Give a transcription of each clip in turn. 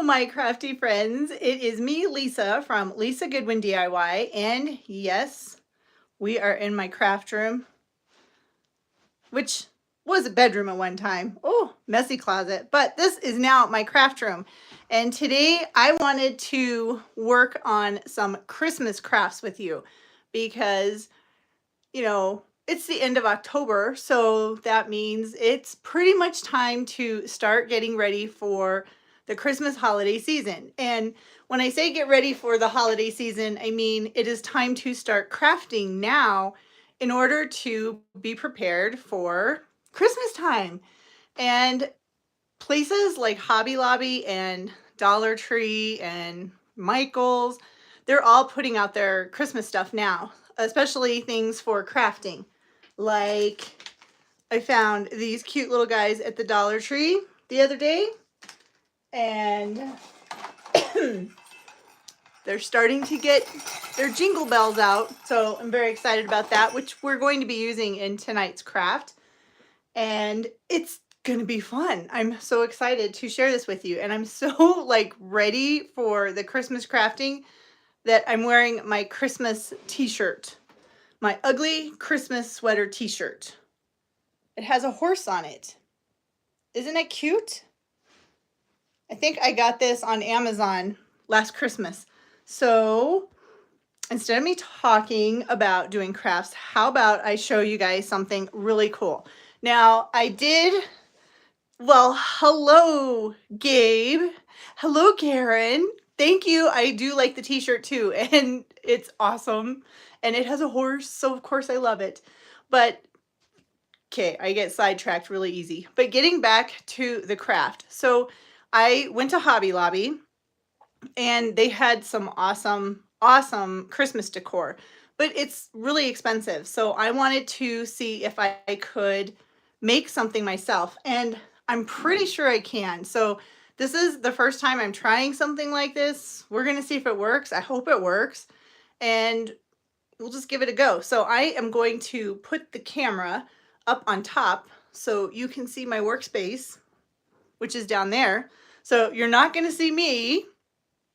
my crafty friends. It is me, Lisa, from Lisa Goodwin DIY, and yes, we are in my craft room, which was a bedroom at one time. Oh, messy closet, but this is now my craft room. And today I wanted to work on some Christmas crafts with you because, you know, it's the end of October, so that means it's pretty much time to start getting ready for the Christmas holiday season. And when I say get ready for the holiday season, I mean it is time to start crafting now in order to be prepared for Christmas time. And places like Hobby Lobby and Dollar Tree and Michael's, they're all putting out their Christmas stuff now, especially things for crafting. Like I found these cute little guys at the Dollar Tree the other day, and they're starting to get their jingle bells out, so I'm very excited about that, which we're going to be using in tonight's craft, and it's gonna be fun. I'm so excited to share this with you, and I'm so like ready for the Christmas crafting that I'm wearing my Christmas t-shirt, my ugly Christmas sweater t-shirt. It has a horse on it. Isn't it cute? I think I got this on Amazon last Christmas. So instead of me talking about doing crafts, how about I show you guys something really cool? Now I did, well, hello Gabe. Hello Karen. Thank you. I do like the t-shirt too, and it's awesome. And it has a horse, so of course I love it. But okay, I get sidetracked really easy. But getting back to the craft. So I went to Hobby Lobby and they had some awesome Christmas decor, but it's really expensive. So I wanted to see if I could make something myself, and I'm pretty sure I can. So this is the first time I'm trying something like this. We're going to see if it works. I hope it works, and we'll just give it a go. So I am going to put the camera up on top so you can see my workspace, which is down there. So you're not going to see me,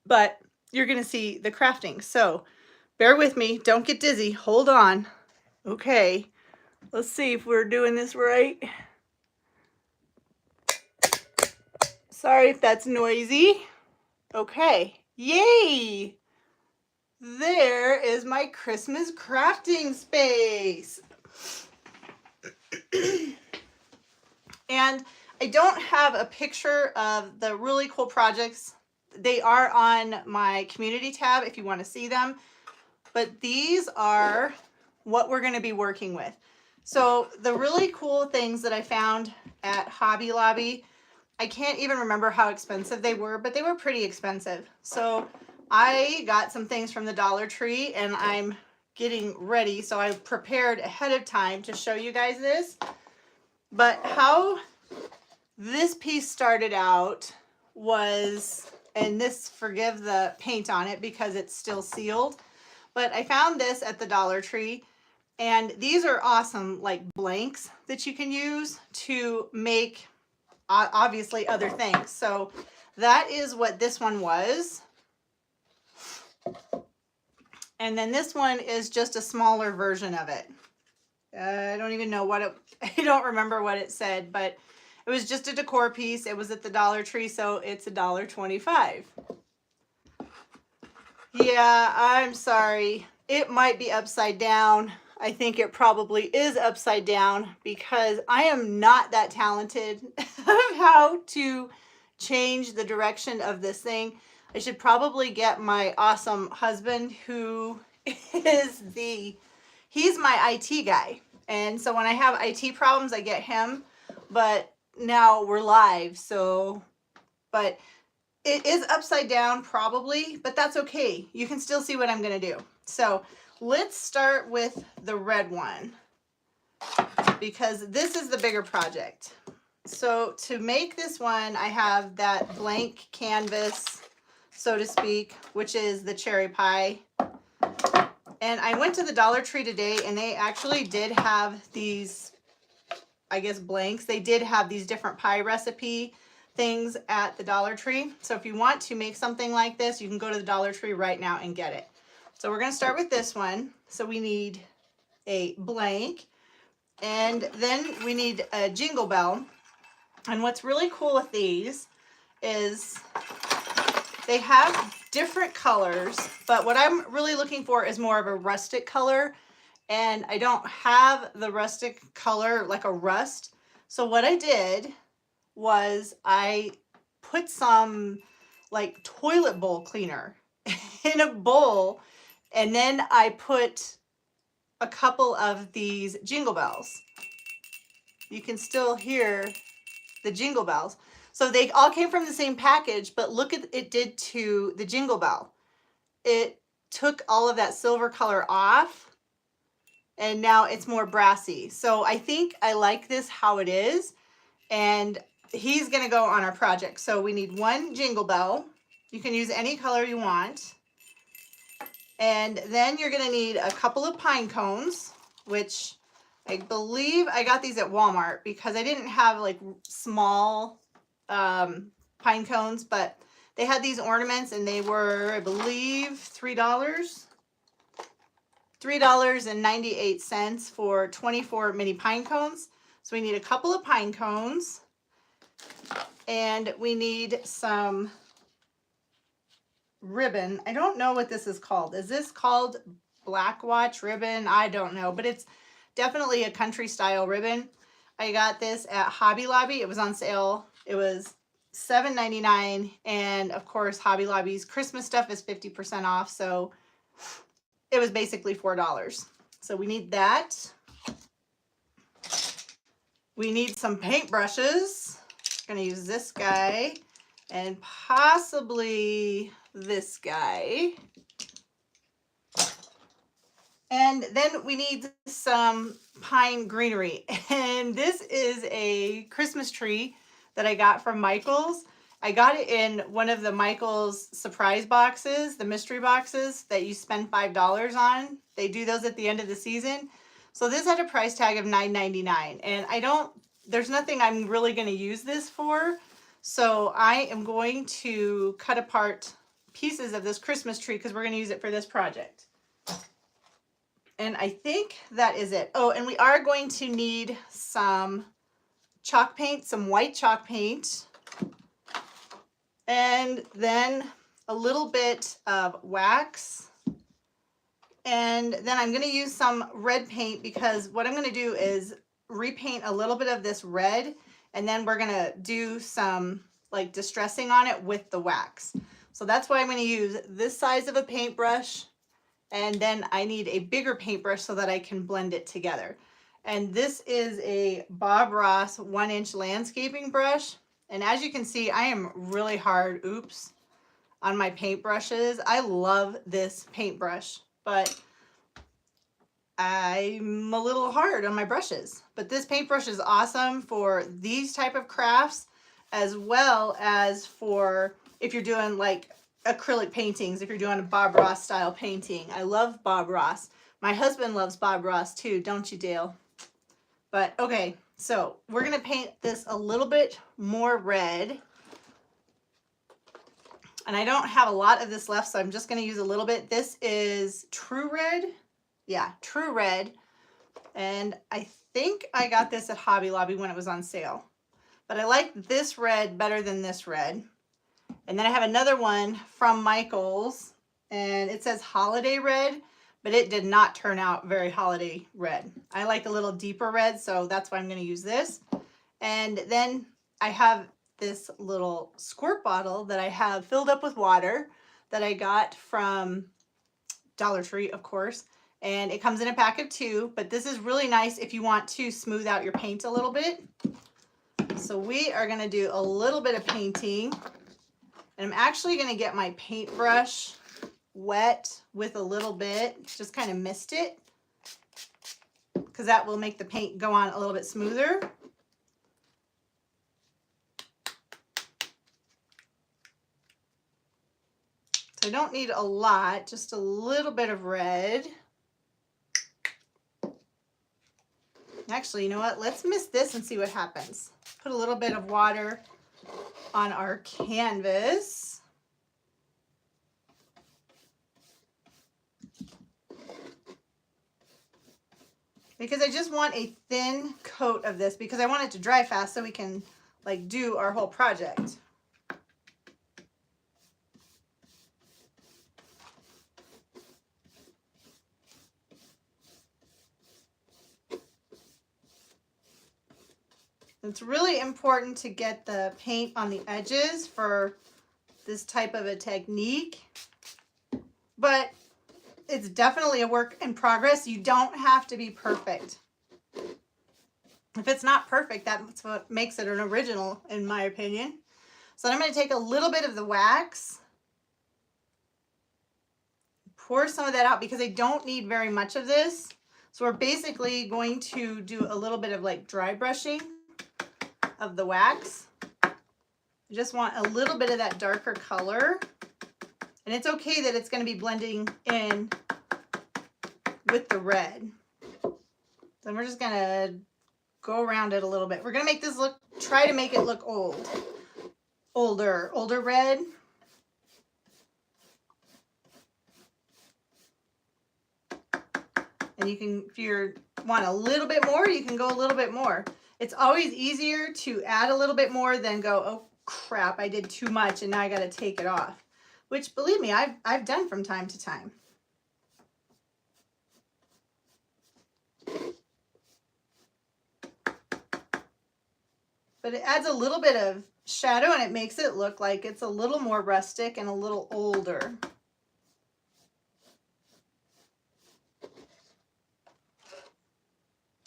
but you're going to see the crafting. So bear with me. Don't get dizzy. Hold on. Okay. Let's see if we're doing this right. Sorry if that's noisy. Okay. Yay! There is my Christmas crafting space. And I don't have a picture of the really cool projects. They are on my community tab if you want to see them. But these are what we're going to be working with. So the really cool things that I found at Hobby Lobby, I can't even remember how expensive they were, but they were pretty expensive. So I got some things from the Dollar Tree and I'm getting ready. So I prepared ahead of time to show you guys this. But how this piece started out was, and this, forgive the paint on it because it's still sealed, but I found this at the Dollar Tree, and these are awesome like blanks that you can use to make obviously other things. So that is what this one was. And then this one is just a smaller version of it. I don't even know what it, I don't remember what it said, but it was just a decor piece. It was at the Dollar Tree, so it's $1.25. Yeah, I'm sorry. It might be upside down. I think it probably is upside down because I am not that talented of how to change the direction of this thing. I should probably get my awesome husband who is he's my IT guy. And so when I have IT problems, I get him. But now we're live, so, but it is upside down probably, but that's okay. You can still see what I'm going to do. So let's start with the red one because this is the bigger project. So to make this one, I have that blank canvas, so to speak, which is the cherry pie. And I went to the Dollar Tree today and they actually did have these, I guess, blanks. They did have these different pie recipe things at the Dollar Tree. So if you want to make something like this, you can go to the Dollar Tree right now and get it. So we're going to start with this one. So we need a blank, and then we need a jingle bell. And what's really cool with these is they have different colors, but what I'm really looking for is more of a rustic color, and I don't have the rustic color, like a rust. So what I did was I put some like toilet bowl cleaner in a bowl, and then I put a couple of these jingle bells. You can still hear the jingle bells. So they all came from the same package, but look at it did to the jingle bell. It took all of that silver color off, and now it's more brassy. So I think I like this how it is, and he's gonna go on our project. So we need one jingle bell. You can use any color you want. And then you're gonna need a couple of pine cones, which I believe I got these at Walmart because I didn't have like small pine cones, but they had these ornaments and they were, I believe, $3.98 for 24 mini pine cones. So we need a couple of pine cones, and we need some ribbon. I don't know what this is called. Is this called Black Watch ribbon? I don't know, but it's definitely a country style ribbon. I got this at Hobby Lobby. It was on sale. It was $7.99, and of course Hobby Lobby's Christmas stuff is 50% off, so it was basically $4. So we need that. We need some paintbrushes. I'm gonna use this guy and possibly this guy. And then we need some pine greenery. And this is a Christmas tree that I got from Michael's. I got it in one of the Michael's surprise boxes, the mystery boxes that you spend $5 on. They do those at the end of the season. So this had a price tag of $9.99, and there's nothing I'm really going to use this for. So I am going to cut apart pieces of this Christmas tree because we're going to use it for this project. And I think that is it. Oh, and we are going to need some chalk paint, some white chalk paint, and then a little bit of wax. And then I'm going to use some red paint because what I'm going to do is repaint a little bit of this red, and then we're going to do some like distressing on it with the wax. So that's why I'm going to use this size of a paintbrush, and then I need a bigger paintbrush so that I can blend it together. And this is a Bob Ross 1-inch landscaping brush. And as you can see, I am really hard, on my paintbrushes. I love this paintbrush, but I'm a little hard on my brushes. But this paintbrush is awesome for these type of crafts, as well as for if you're doing like acrylic paintings, if you're doing a Bob Ross style painting. I love Bob Ross. My husband loves Bob Ross too, don't you, Dale? But okay, so we're gonna paint this a little bit more red. And I don't have a lot of this left, so I'm just gonna use a little bit. This is True Red. Yeah, True Red. And I think I got this at Hobby Lobby when it was on sale. But I like this red better than this red. And then I have another one from Michael's, and it says Holiday Red, but it did not turn out very holiday red. I like a little deeper red, so that's why I'm going to use this. And then I have this little squirt bottle that I have filled up with water that I got from Dollar Tree, of course. And it comes in a pack of 2, but this is really nice if you want to smooth out your paint a little bit. So we are going to do a little bit of painting. And I'm actually going to get my paintbrush wet with a little bit, just kind of mist it, because that will make the paint go on a little bit smoother. So I don't need a lot, just a little bit of red. Actually, you know what? Let's mist this and see what happens. Put a little bit of water on our canvas. Because I just want a thin coat of this because I want it to dry fast so we can like do our whole project. It's really important to get the paint on the edges for this type of a technique, but it's definitely a work in progress. You don't have to be perfect. If it's not perfect, that's what makes it an original, in my opinion. So I'm going to take a little bit of the wax, pour some of that out because I don't need very much of this. So we're basically going to do a little bit of like dry brushing of the wax. I just want a little bit of that darker color. And it's okay that it's going to be blending in with the red. Then we're just going to go around it a little bit. We're going to make this look, try to make it look older red. And you can, if you want a little bit more, you can go a little bit more. It's always easier to add a little bit more than go, oh crap, I did too much and now I got to take it off. Which, believe me, I've done from time to time. But it adds a little bit of shadow and it makes it look like it's a little more rustic and a little older.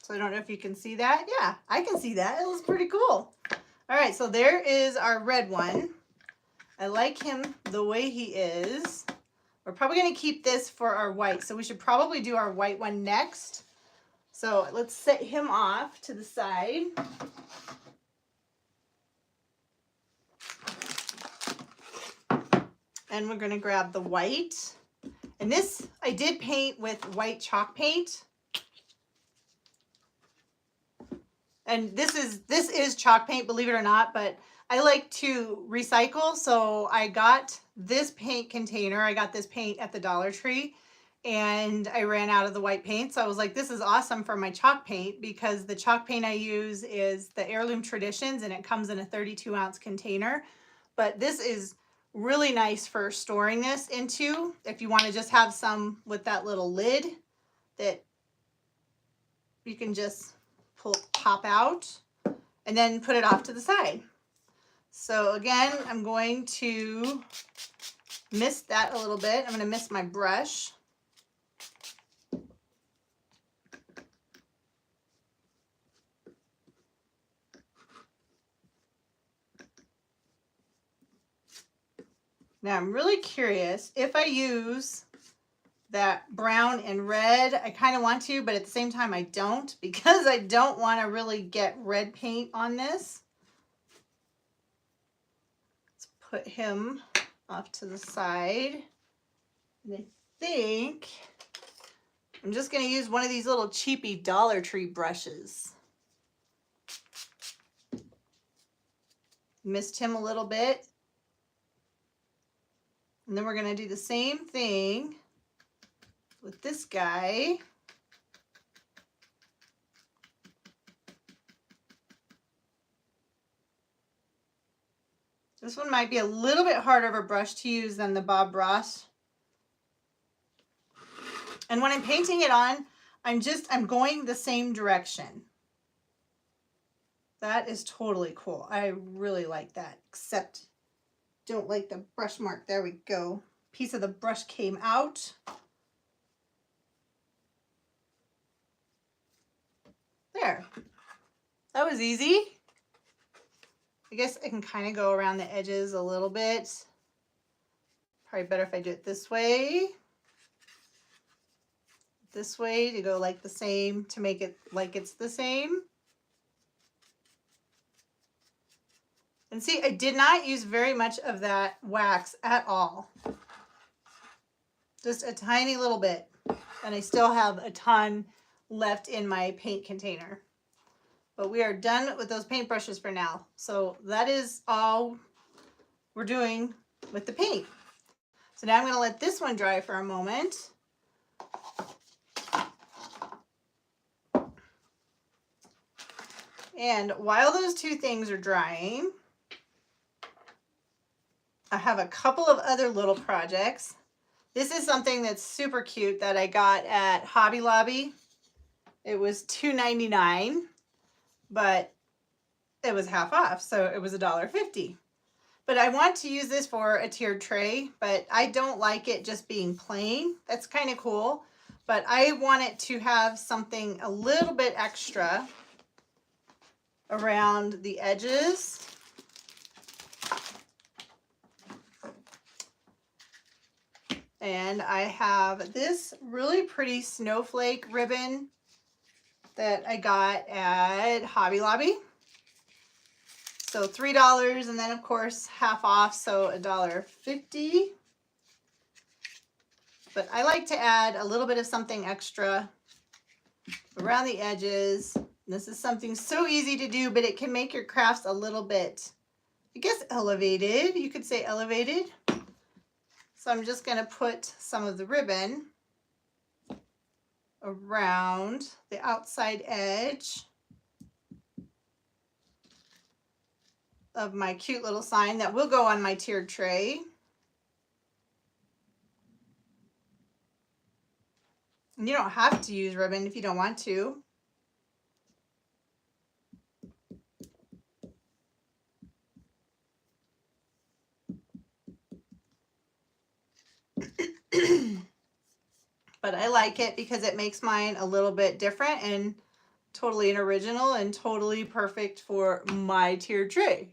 So I don't know if you can see that. Yeah, I can see that. It looks pretty cool. All right, so there is our red one. I like him the way he is. We're probably going to keep this for our white, so we should probably do our white one next. So let's set him off to the side. And we're going to grab the white. And this I did paint with white chalk paint. And this is chalk paint, believe it or not, but I like to recycle. So I got this paint container. I got this paint at the Dollar Tree and I ran out of the white paint. So I was like, this is awesome for my chalk paint because the chalk paint I use is the Heirloom Traditions and it comes in a 32-ounce container. But this is really nice for storing this into if you want to just have some with that little lid that you can just pop out and then put it off to the side. So again, I'm going to mist that a little bit. I'm going to mist my brush. Now I'm really curious if I use that brown and red. I kind of want to, but at the same time I don't because I don't want to really get red paint on this. Let's put him off to the side. And I think I'm just going to use one of these little cheapy Dollar Tree brushes. Mist him a little bit. And then we're going to do the same thing with this guy. This one might be a little bit harder of a brush to use than the Bob Ross. And when I'm painting it on, I'm going the same direction. That is totally cool. I really like that, except don't like the brush mark. There we go. Piece of the brush came out. There. That was easy. I guess I can kind of go around the edges a little bit. Probably better if I do it this way. This way to go like the same, to make it like it's the same. And see, I did not use very much of that wax at all. Just a tiny little bit. And I still have a ton left in my paint container. But we are done with those paintbrushes for now. So that is all we're doing with the paint. So now I'm going to let this one dry for a moment. And while those two things are drying, I have a couple of other little projects. This is something that's super cute that I got at Hobby Lobby. It was $2.99, but it was half off, so it was $1.50. But I want to use this for a tiered tray, but I don't like it just being plain. That's kind of cool, but I want it to have something a little bit extra around the edges. And I have this really pretty snowflake ribbon that I got at Hobby Lobby. So $3, and then of course half off, so $1.50. But I like to add a little bit of something extra around the edges. This is something so easy to do, but it can make your crafts a little bit, I guess, elevated. You could say elevated. So I'm just going to put some of the ribbon around the outside edge of my cute little sign that will go on my tiered tray. And you don't have to use ribbon if you don't want to. But I like it because it makes mine a little bit different and totally an original and totally perfect for my tiered tray.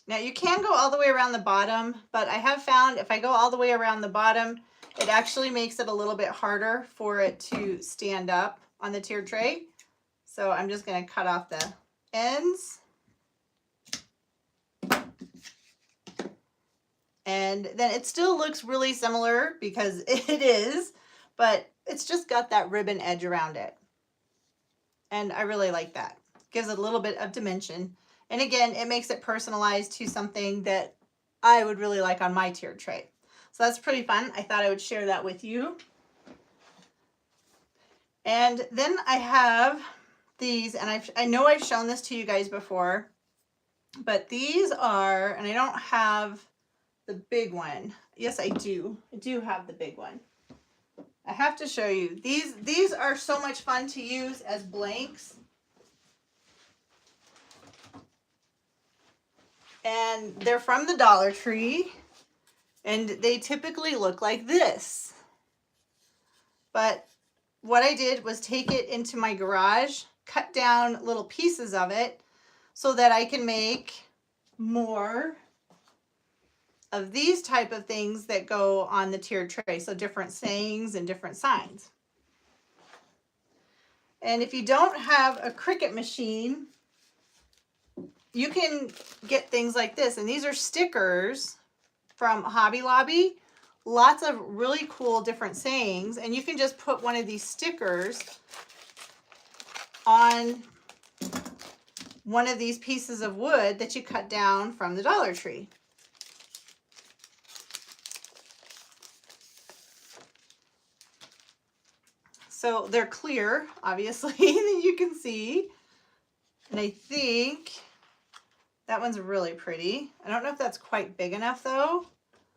Now you can go all the way around the bottom, but I have found if I go all the way around the bottom, it actually makes it a little bit harder for it to stand up on the tiered tray. So I'm just going to cut off the ends. And then it still looks really similar because it is, but it's just got that ribbon edge around it. And I really like that. Gives it a little bit of dimension. And again, it makes it personalized to something that I would really like on my tiered tray. So that's pretty fun. I thought I would share that with you. And then I have these, and I know I've shown this to you guys before, but these are, and I don't have the big one. Yes, I do. I do have the big one. I have to show you. These are so much fun to use as blanks. And they're from the Dollar Tree. And they typically look like this. But what I did was take it into my garage, cut down little pieces of it so that I can make more of these type of things that go on the tiered tray. So different sayings and different signs. And if you don't have a Cricut machine, you can get things like this. And these are stickers from Hobby Lobby. Lots of really cool different sayings. And you can just put one of these stickers on one of these pieces of wood that you cut down from the Dollar Tree. So they're clear, obviously, that you can see. And I think that one's really pretty. I don't know if that's quite big enough though.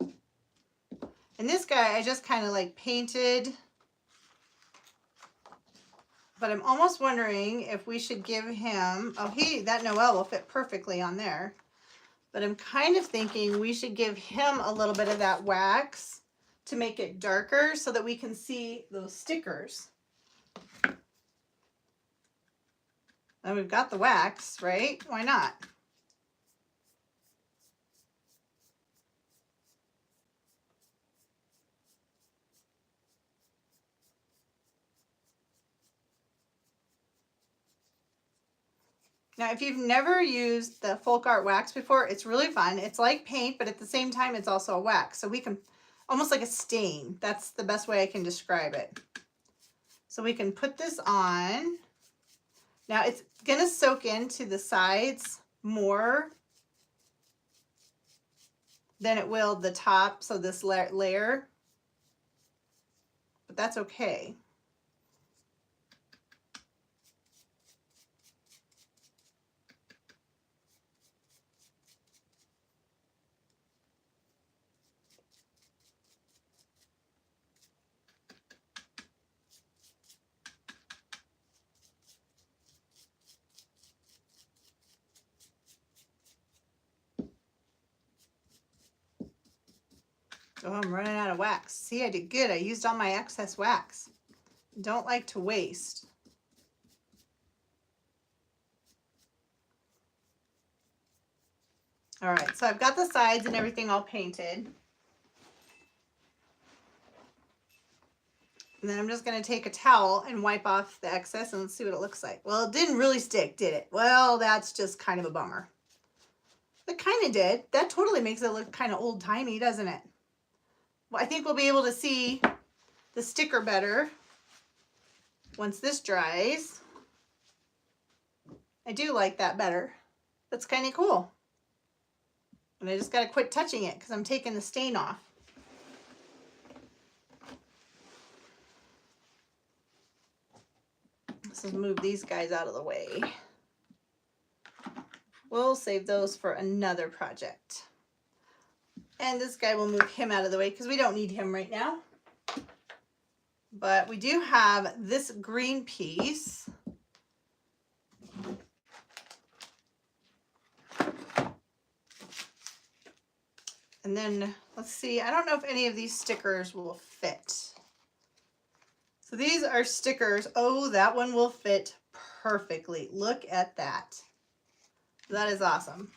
And this guy, I just kind of like painted. But I'm almost wondering if we should give him, oh, that Noel will fit perfectly on there. But I'm kind of thinking we should give him a little bit of that wax to make it darker so that we can see those stickers. And we've got the wax, right? Why not? Now, if you've never used the folk art wax before, it's really fun. It's like paint, but at the same time, it's also a wax. So we can, almost like a stain. That's the best way I can describe it. So we can put this on. Now it's gonna soak into the sides more than it will the top, so this layer, but that's okay. Oh, I'm running out of wax. See, I did good. I used all my excess wax. Don't like to waste. All right, so I've got the sides and everything all painted. And then I'm just gonna take a towel and wipe off the excess and let's see what it looks like. Well, it didn't really stick, did it? Well, that's just kind of a bummer. It kind of did. That totally makes it look kind of old-timey, doesn't it? Well, I think we'll be able to see the sticker better once this dries. I do like that better. That's kind of cool. And I just got to quit touching it because I'm taking the stain off. Let's move these guys out of the way. We'll save those for another project. And this guy, will move him out of the way because we don't need him right now. But we do have this green piece. And then let's see, I don't know if any of these stickers will fit. So these are stickers. Oh, that one will fit perfectly. Look at that. That is awesome.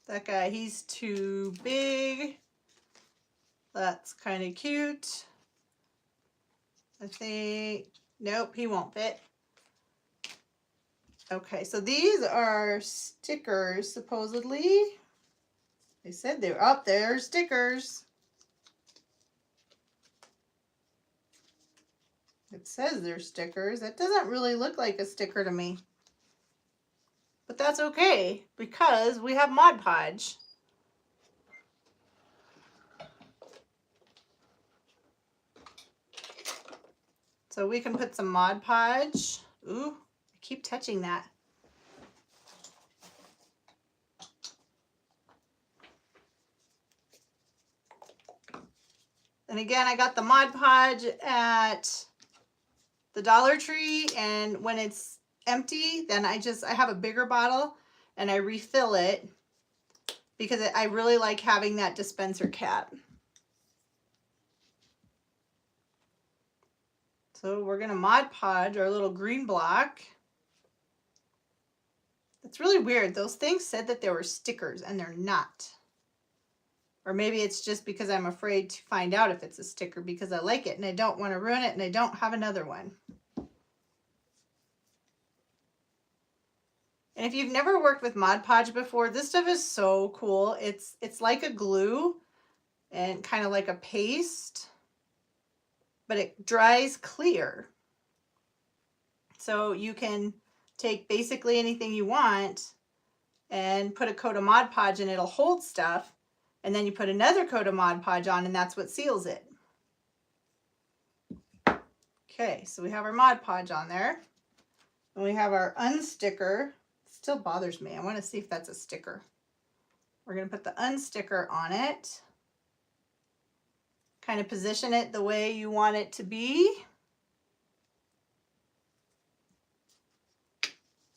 That guy, he's too big. That's kind of cute. I think, nope, he won't fit. Okay, so these are stickers, supposedly. They said they were up there, stickers. It says they're stickers. That doesn't really look like a sticker to me. But that's okay, because we have Mod Podge. So we can put some Mod Podge. Ooh, I keep touching that. And again, I got the Mod Podge at the Dollar Tree, and when it's empty, then I have a bigger bottle and I refill it because I really like having that dispenser cap. So we're gonna Mod Podge our little green block. It's really weird. Those things said that they were stickers and they're not. Or maybe it's just because I'm afraid to find out if it's a sticker because I like it and I don't want to ruin it and I don't have another one. And if you've never worked with Mod Podge before, this stuff is so cool. It's like a glue and kind of like a paste, but it dries clear. So you can take basically anything you want and put a coat of Mod Podge and it'll hold stuff. And then you put another coat of Mod Podge on and that's what seals it. Okay, so we have our Mod Podge on there. And we have our unsticker. It still bothers me. I want to see if that's a sticker. We're going to put the unsticker on it. Kind of position it the way you want it to be.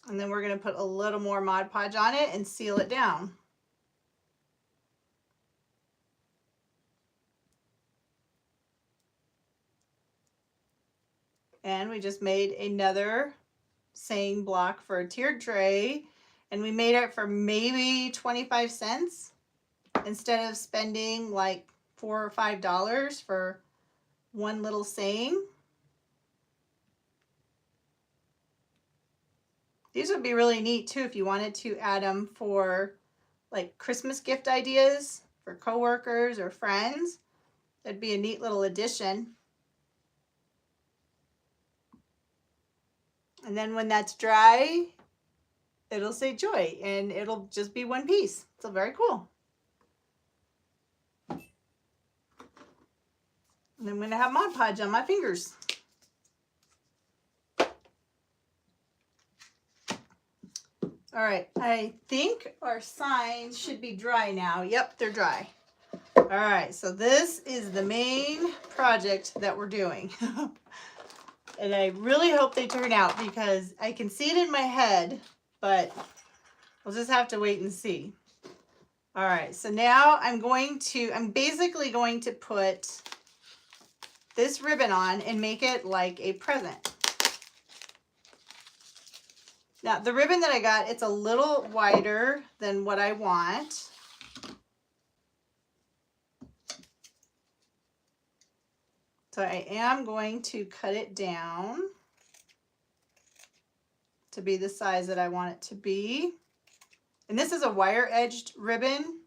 And then we're going to put a little more Mod Podge on it and seal it down. And we just made another saying block for a tiered tray. And we made it for maybe 25 cents instead of spending like $4 or $5 for one little saying. These would be really neat too if you wanted to add them for like Christmas gift ideas for coworkers or friends. That'd be a neat little addition. And then when that's dry, it'll say joy and it'll just be one piece. So very cool. And I'm going to have Mod Podge on my fingers. All right, I think our signs should be dry now. Yep, they're dry. All right, so this is the main project that we're doing. And I really hope they turn out because I can see it in my head, but we'll just have to wait and see. All right, so now I'm basically going to put this ribbon on and make it like a present. Now, the ribbon that I got, it's a little wider than what I want. So I am going to cut it down to be the size that I want it to be. And this is a wire edged ribbon.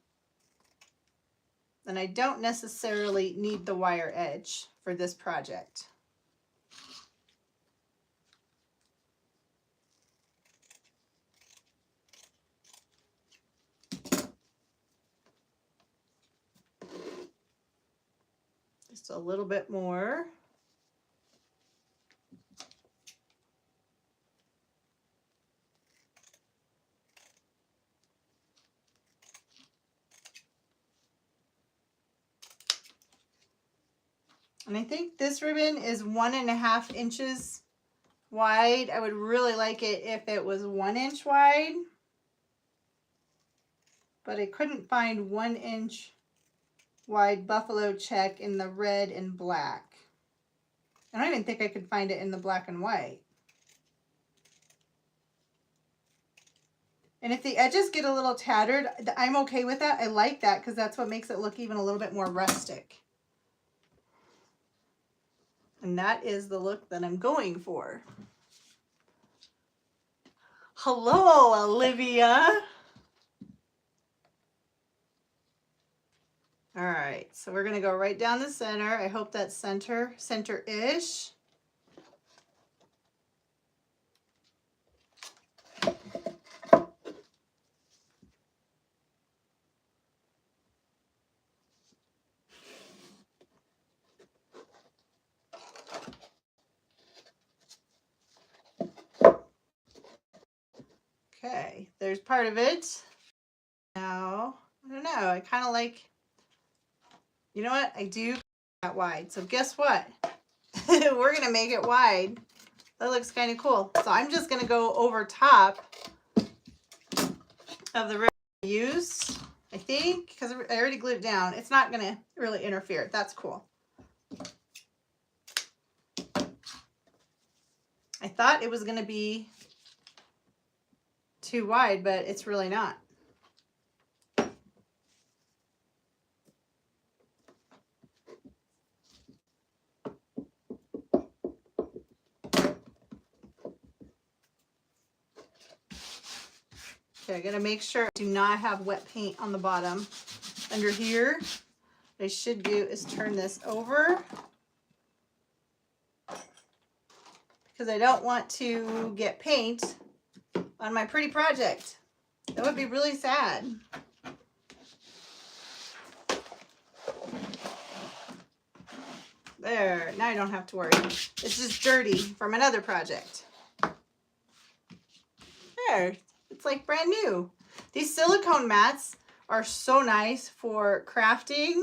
And I don't necessarily need the wire edge for this project. Just a little bit more. And I think this ribbon is 1.5 inches wide. I would really like it if it was 1 inch wide, but I couldn't find 1 inch wide buffalo check in the red and black. I don't even think I could find it in the black and white. And if the edges get a little tattered, I'm okay with that. I like that because that's what makes it look even a little bit more rustic. And that is the look that I'm going for. Hello, Olivia. All right, so we're gonna go right down the center. I hope that's center-ish. Okay, there's part of it. Now, I don't know, I kind of like, you know what? I do that wide. So guess what? We're gonna make it wide. That looks kind of cool. So I'm just gonna go over top of the ribbon I used, I think, because I already glued it down. It's not gonna really interfere. That's cool. I thought it was gonna be too wide, but it's really not. Okay, I gotta make sure I do not have wet paint on the bottom. Under here, what I should do is turn this over because I don't want to get paint on my pretty project. That would be really sad. There, now I don't have to worry. It's just dirty from another project. There, it's like brand new. These silicone mats are so nice for crafting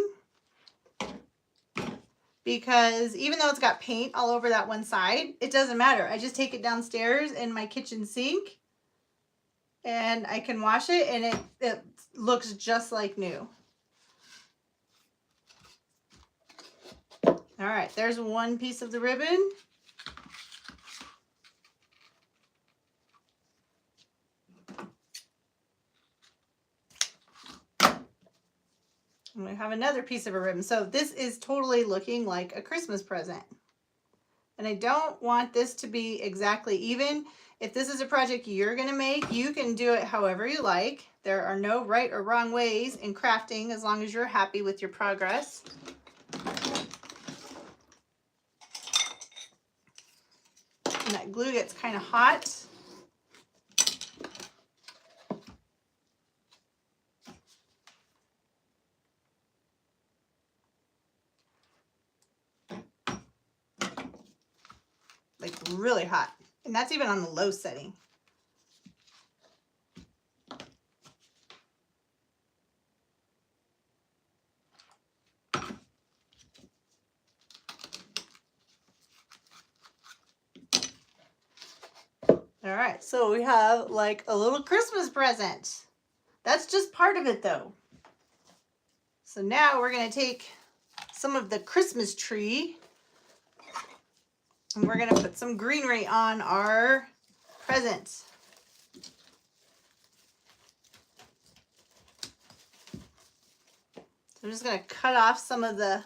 because even though it's got paint all over that one side, it doesn't matter. I just take it downstairs in my kitchen sink and I can wash it and it looks just like new. All right, there's one piece of the ribbon. And we have another piece of a ribbon. So this is totally looking like a Christmas present. And I don't want this to be exactly even. If this is a project you're gonna make, you can do it however you like. There are no right or wrong ways in crafting as long as you're happy with your progress. when that glue gets kind of hot. Like really hot. And that's even on the low setting. All right, so we have like a little Christmas present. That's just part of it though. So now we're gonna take some of the Christmas tree and we're gonna put some greenery on our present. So I'm just gonna cut off some of the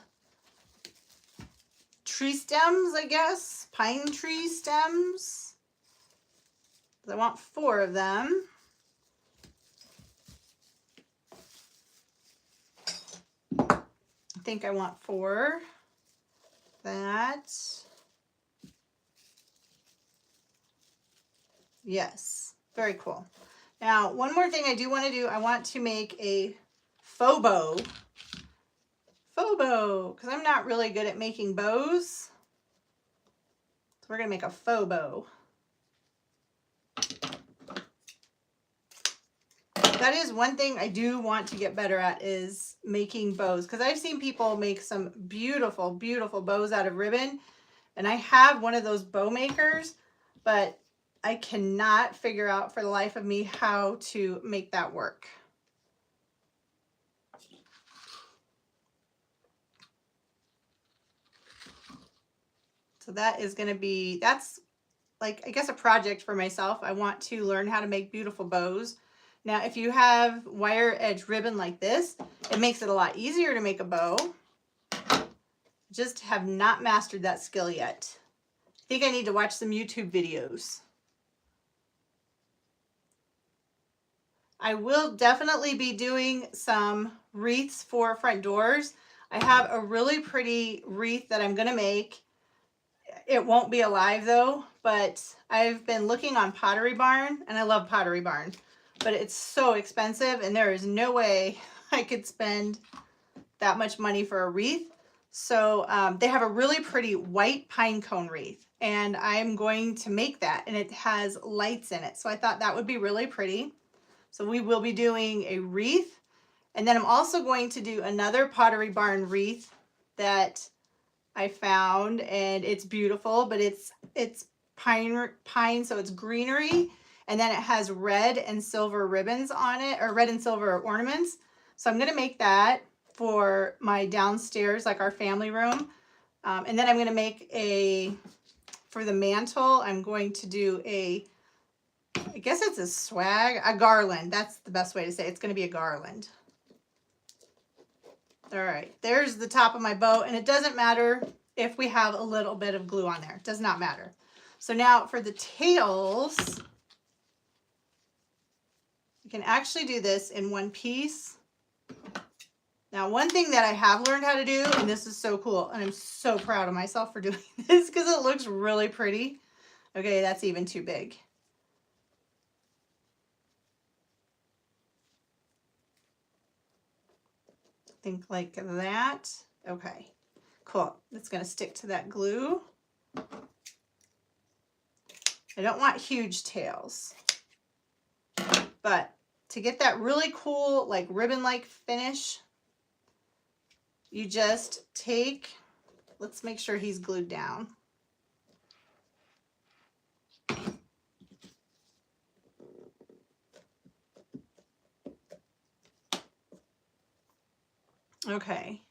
tree stems, I guess, pine tree stems. I want 4 of them. I think I want 4. That. Yes, very cool. Now, one more thing I do want to do, I want to make a faux bow. Faux bow, because I'm not really good at making bows. So we're going to make a faux bow. That is one thing I do want to get better at, is making bows, because I've seen people make some beautiful, beautiful bows out of ribbon, and I have one of those bow makers, but I cannot figure out for the life of me how to make that work. So that is going to be, that's like, I guess, a project for myself. I want to learn how to make beautiful bows. Now, if you have wire edge ribbon like this, it makes it a lot easier to make a bow. Just have not mastered that skill yet. I think I need to watch some YouTube videos. I will definitely be doing some wreaths for front doors. I have a really pretty wreath that I'm going to make. It won't be alive though, but I've been looking on Pottery Barn, and I love Pottery Barn, but it's so expensive and there is no way I could spend that much money for a wreath. So they have a really pretty white pine cone wreath, and I'm going to make that, and it has lights in it. So I thought that would be really pretty. So we will be doing a wreath, and then I'm also going to do another Pottery Barn wreath that I found, and it's beautiful, but it's pine, so it's greenery, and then it has red and silver ribbons on it, or red and silver ornaments. So I'm going to make that for my downstairs, like our family room. And then I'm going to make for the mantle, I'm going to do I guess it's a garland. That's the best way to say it. It's going to be a garland. All right, there's the top of my bow, and it doesn't matter if we have a little bit of glue on there. It does not matter. So now for the tails, you can actually do this in one piece. Now, one thing that I have learned how to do, and this is so cool, and I'm so proud of myself for doing this because it looks really pretty. Okay, that's even too big. Think like that. Okay, cool. It's going to stick to that glue. I don't want huge tails, but to get that really cool, like ribbon-like finish, you just take, let's make sure he's glued down. Okay,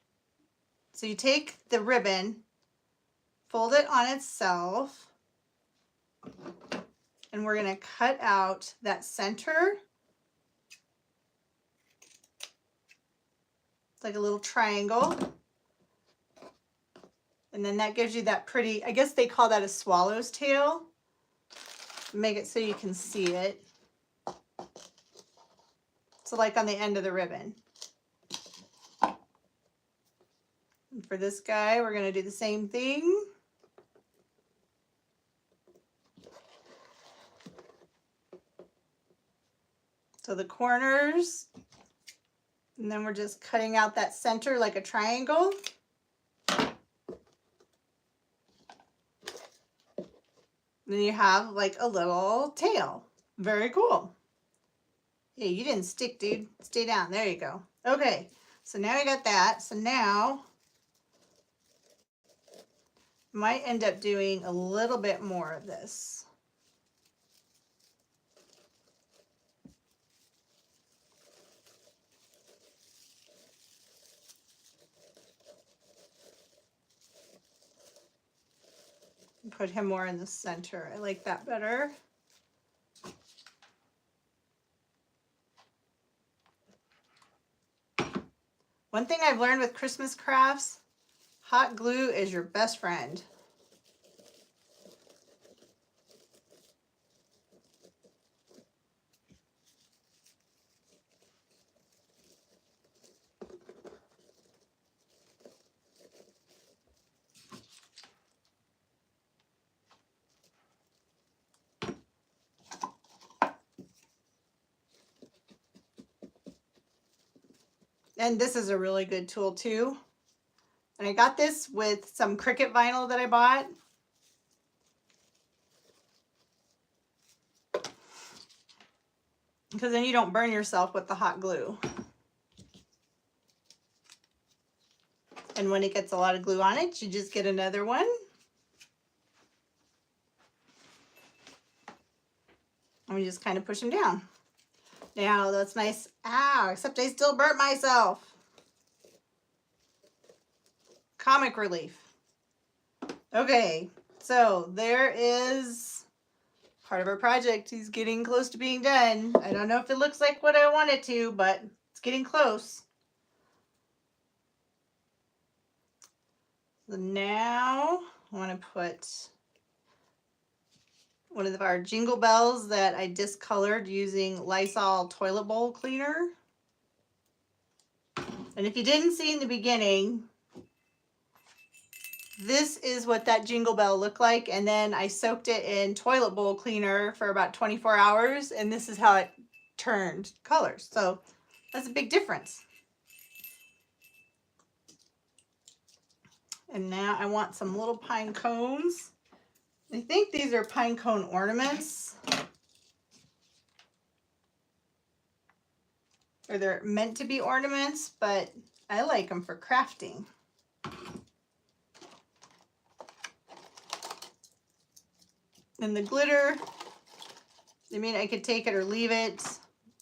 so you take the ribbon, fold it on itself, and we're going to cut out that center. It's like a little triangle. And then that gives you that pretty, I guess they call that a swallow's tail. Make it so you can see it. So like on the end of the ribbon. And for this guy, we're going to do the same thing. So the corners, and then we're just cutting out that center like a triangle. Then you have like a little tail. Very cool. Hey, you didn't stick, dude. Stay down. There you go. Okay, so now we got that. So now might end up doing a little bit more of this. Put him more in the center. I like that better. One thing I've learned with Christmas crafts, hot glue is your best friend. And this is a really good tool too. And I got this with some Cricut vinyl that I bought. Because then you don't burn yourself with the hot glue. And when it gets a lot of glue on it, you just get another one. And we just kind of push them down. Now that's nice. Ow, except I still burnt myself. Comic relief. Okay, so there is part of our project. He's getting close to being done. I don't know if it looks like what I want it to, but it's getting close. So now I want to put one of our jingle bells that I discolored using Lysol toilet bowl cleaner. And if you didn't see in the beginning, this is what that jingle bell looked like, and then I soaked it in toilet bowl cleaner for about 24 hours, and this is how it turned colors. So that's a big difference. And now I want some little pine cones. I think these are Pinecone Ornaments. Or they're meant to be ornaments, but I like them for crafting. And the glitter, I mean, I could take it or leave it.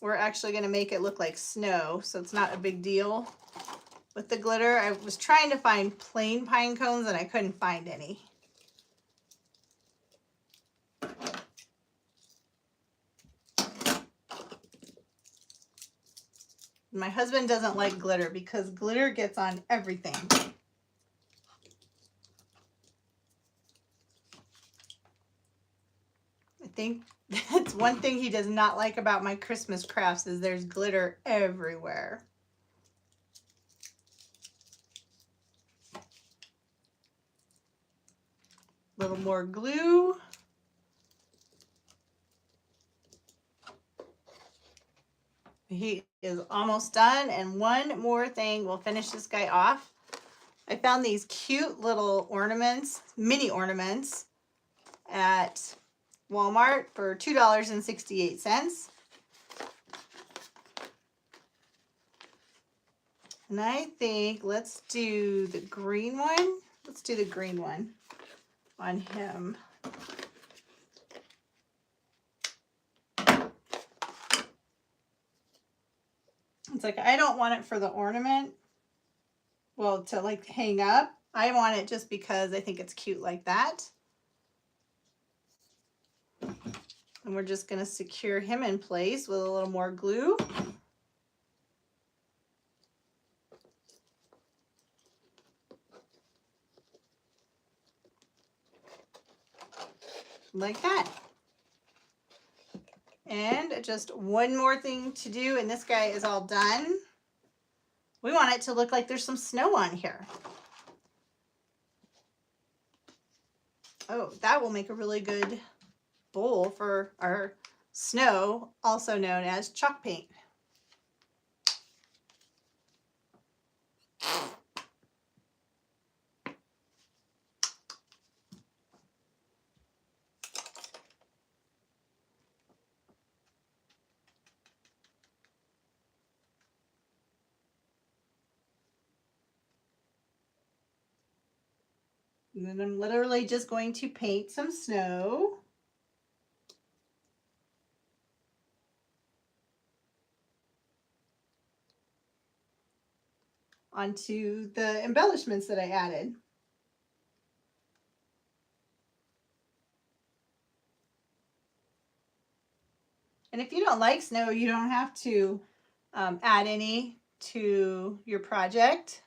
We're actually going to make it look like snow, so it's not a big deal. With the glitter, I was trying to find plain pine cones and I couldn't find any. My husband doesn't like glitter because glitter gets on everything. I think that's one thing he does not like about my Christmas crafts is there's glitter everywhere. A little more glue. He is almost done, and one more thing will finish this guy off. I found these cute little ornaments, mini ornaments, at Walmart for $2.68. And I think let's do the green one. Let's do the green one on him. It's like, I don't want it for the ornament, well, to like hang up. I want it just because I think it's cute like that. And we're just going to secure him in place with a little more glue. Like that. And just one more thing to do, and this guy is all done. We want it to look like there's some snow on here. Oh, that will make a really good bowl for our snow, also known as chalk paint. And then I'm literally just going to paint some snow. Onto the embellishments that I added. And if you don't like snow, you don't have to add any to your project.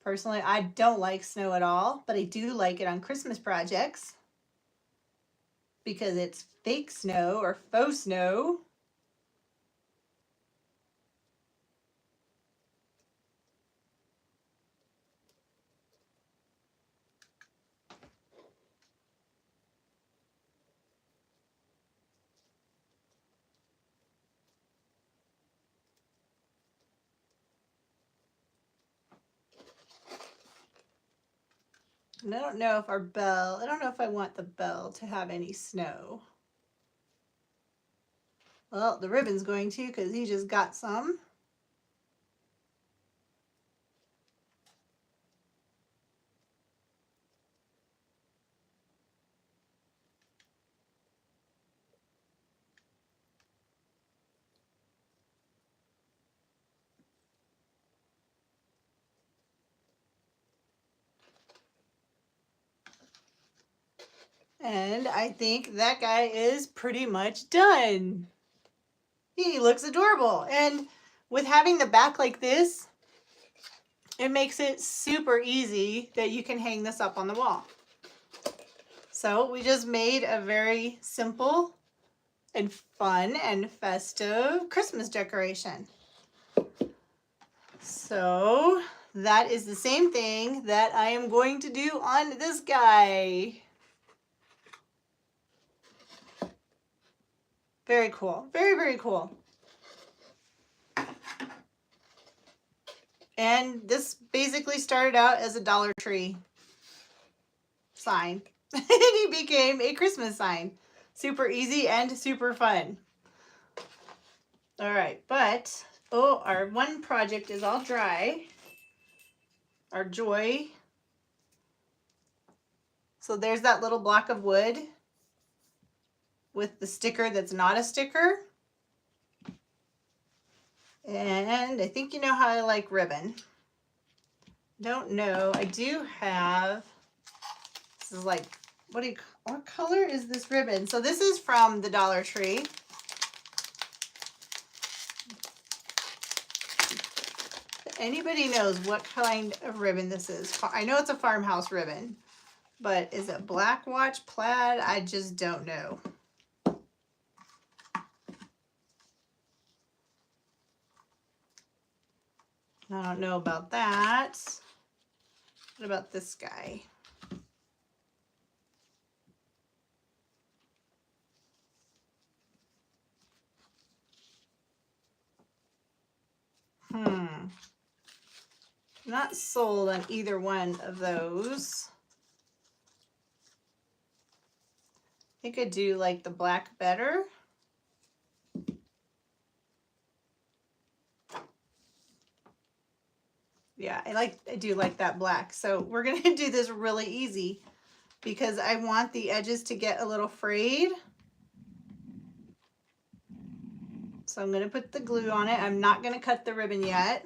Personally, I don't like snow at all, but I do like it on Christmas projects because it's fake snow or faux snow. And I don't know if I don't know if I want the bell to have any snow. Well, the ribbon's going to because he just got some. And I think that guy is pretty much done. He looks adorable. And with having the back like this, it makes it super easy that you can hang this up on the wall. So we just made a very simple and fun and festive Christmas decoration. So that is the same thing that I am going to do on this guy. Very cool. Very, very cool. And this basically started out as a Dollar Tree sign. And he became a Christmas sign. Super easy and super fun. All right, but, oh, our one project is all dry. Our joy. So there's that little block of wood with the sticker that's not a sticker. And I think you know how I like ribbon. Don't know. I do have, this is like, what color is this ribbon? So this is from the Dollar Tree. If anybody knows what kind of ribbon this is. I know it's a farmhouse ribbon, but is it black watch, plaid? I just don't know. I don't know about that. What about this guy? Not sold on either one of those. I think I do like the black better. Yeah, I do like that black. So we're gonna do this really easy because I want the edges to get a little frayed. So I'm gonna put the glue on it. I'm not gonna cut the ribbon yet,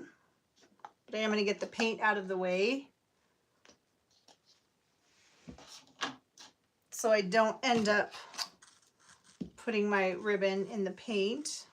but I am gonna get the paint out of the way so I don't end up putting my ribbon in the paint.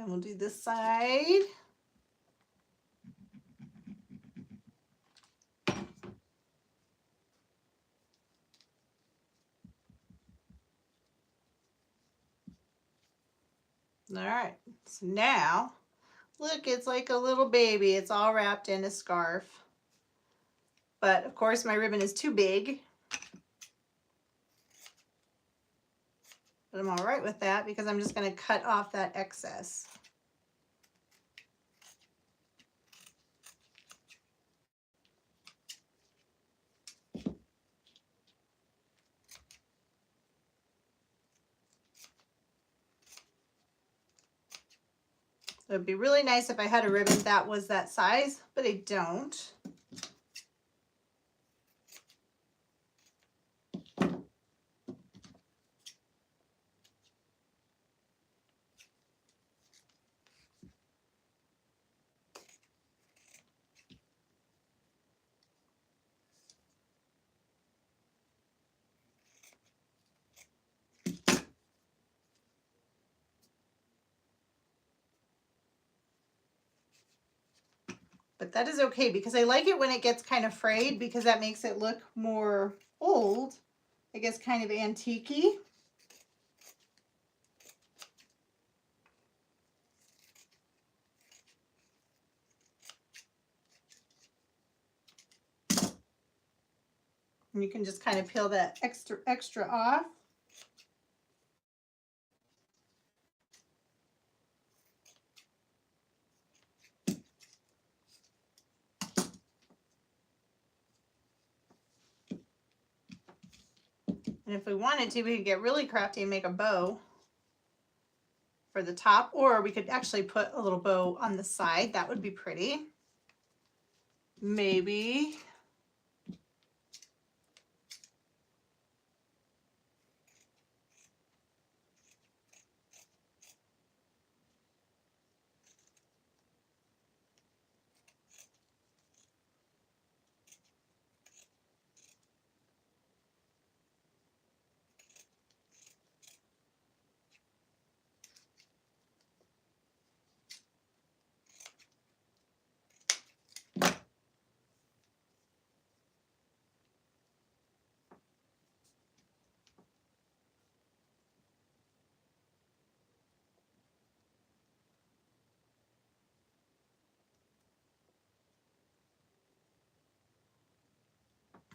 Then we'll do this side. All right, so now, look, it's like a little baby. It's all wrapped in a scarf. But of course my ribbon is too big. But I'm all right with that because I'm just going to cut off that excess. So it'd be really nice if I had a ribbon that was that size, but I don't. But that is okay because I like it when it gets kind of frayed because that makes it look more old. I guess kind of antique-y. And you can just kind of peel that extra off. And if we wanted to, we could get really crafty and make a bow for the top, or we could actually put a little bow on the side. That would be pretty. Maybe.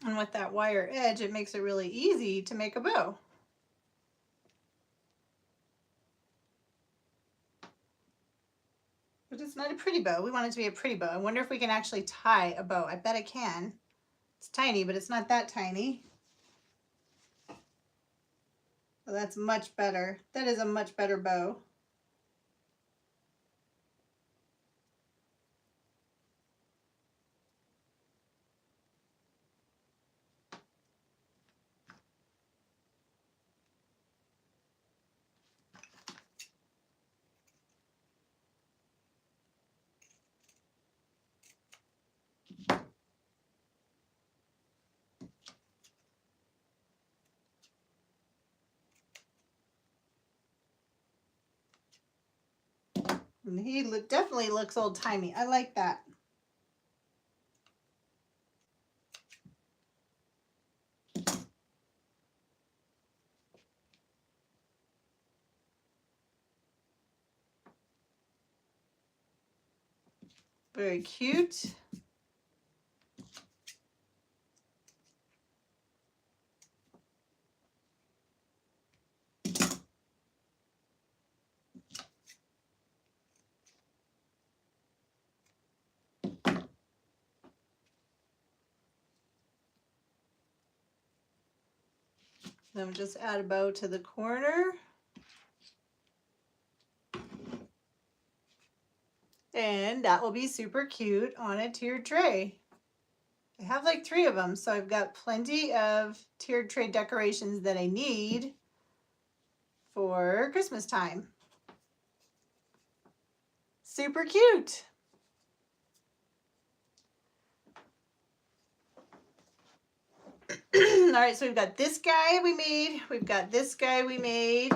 And with that wire edge, it makes it really easy to make a bow. But it's not a pretty bow. We want it to be a pretty bow. I wonder if we can actually tie a bow. I bet I can. It's tiny, but it's not that tiny. So that's much better. That is a much better bow. And he definitely looks old-timey. I like that. Very cute. Then we'll just add a bow to the corner. And that will be super cute on a tiered tray. I have like 3 of them, so I've got plenty of tiered tray decorations that I need for Christmas time. Super cute. All right, so we've got this guy we made. We've got this guy we made.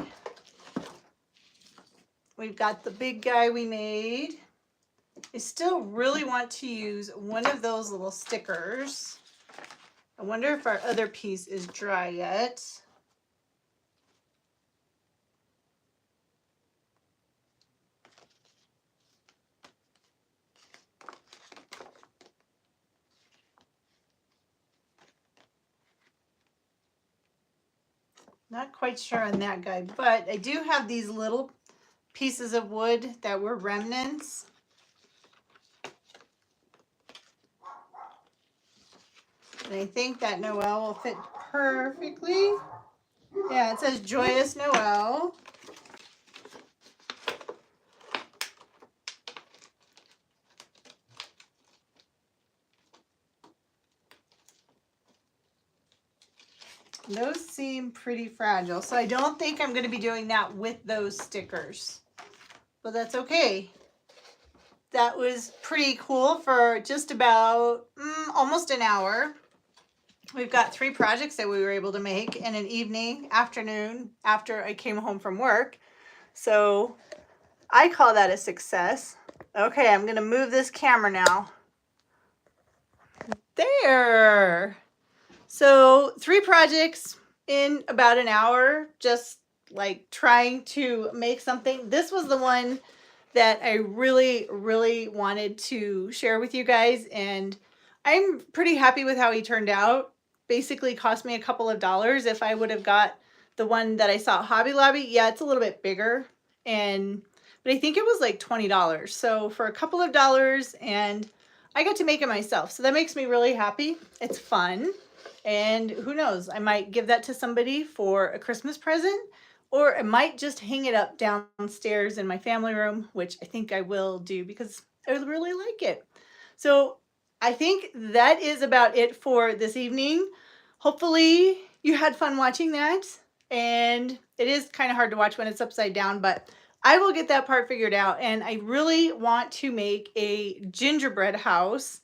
We've got the big guy we made. I still really want to use one of those little stickers. I wonder if our other piece is dry yet. Not quite sure on that guy, but I do have these little pieces of wood that were remnants. And I think that Noel will fit perfectly. Yeah, it says Joyous Noel. Those seem pretty fragile, so I don't think I'm going to be doing that with those stickers. But that's okay. That was pretty cool for just about almost an hour. We've got 3 projects that we were able to make in an evening, afternoon, after I came home from work. So I call that a success. Okay, I'm going to move this camera now. There. So 3 projects in about an hour, just like trying to make something. This was the one that I really, really wanted to share with you guys, and I'm pretty happy with how he turned out. Basically cost me a couple of dollars. If I would have got the one that I saw at Hobby Lobby, yeah, it's a little bit bigger, but I think it was like $20. So for a couple of dollars, and I got to make it myself. So that makes me really happy. It's fun. And who knows, I might give that to somebody for a Christmas present, or I might just hang it up downstairs in my family room, which I think I will do because I really like it. So I think that is about it for this evening. Hopefully you had fun watching that. And it is kind of hard to watch when it's upside down, but I will get that part figured out. And I really want to make a gingerbread house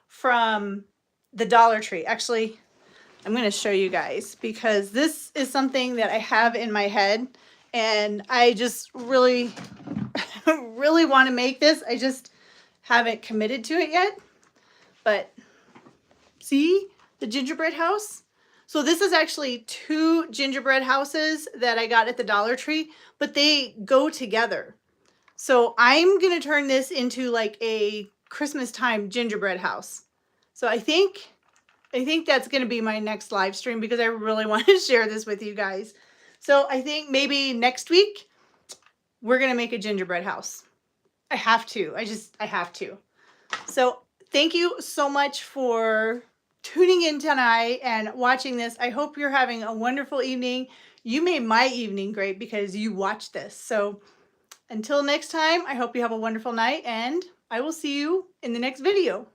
from the Dollar Tree. Actually, I'm going to show you guys because this is something that I have in my head, and I just really, really want to make this. I just haven't committed to it yet. But see the gingerbread house? So this is actually 2 gingerbread houses that I got at the Dollar Tree, but they go together. So I'm going to turn this into like a Christmas time gingerbread house. So I think that's going to be my next live stream because I really want to share this with you guys. So I think maybe next week we're going to make a gingerbread house. I have to. I have to. So thank you so much for tuning in tonight and watching this. I hope you're having a wonderful evening. You made my evening great because you watched this. So until next time, I hope you have a wonderful night, and I will see you in the next video.